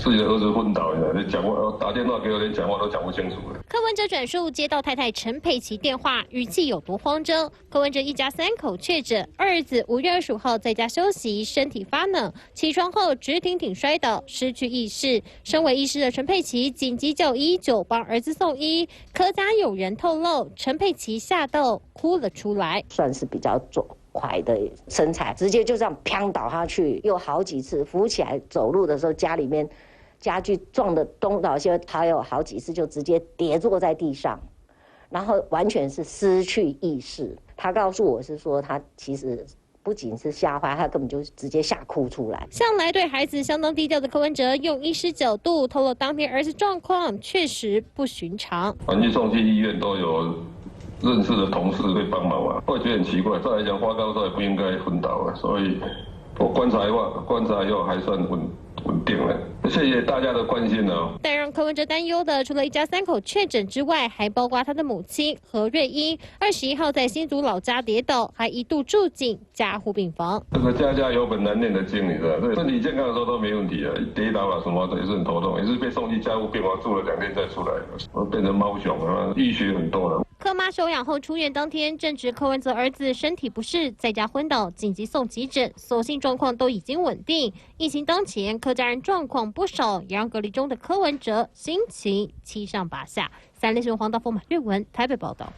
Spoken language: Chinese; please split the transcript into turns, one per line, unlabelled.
自己的儿子昏倒了，你讲话打电话给我，连讲话都讲不清楚了。
柯文哲转述接到太太陈佩琪电话，语气有多慌张。柯文哲一家3口确诊，儿子5月25号在家休息，身体发冷，起床后直挺挺摔倒，失去意识。身为医师的陈佩琪紧急叫119帮儿子送医。柯家有人透露，陈佩琪吓到哭了出来，
算是比较快的身材，直接就这样砰倒下去，又好几次扶起来走路的时候，家里面家具撞得东倒西歪，还有好几次就直接跌坐在地上，然后完全是失去意识。他告诉我是说，他其实不仅是吓坏，他根本就直接吓哭出来。
向来对孩子相当低调的柯文哲，用医师角度透露，当天儿子状况确实不寻常。
反正送去医院都有认识的同事会帮忙嘛，会觉得很奇怪。再来讲，发高烧也不应该昏倒啊，所以我观察以后还算稳定了。谢谢大家的关心哦。
但让柯文哲担忧的，除了一家3口确诊之外，还包括他的母亲何瑞英，21号在新竹老家跌倒，还一度住进加护病房。
这个家家有本难念的经，你知道，所以身体健康的时候都没问题啊，跌倒了什么的也是很头痛，也是被送去加护病房住了2天再出来，我变成猫熊了，淤血很多了。
柯妈收养后出院当天，正值柯文哲儿子身体不适，在家昏倒，紧急送急诊，所幸状况都已经稳定。疫情当前，柯家人状况不少，也让隔离中的柯文哲心情七上八下。3立新闻黄道丰马月文台北报道。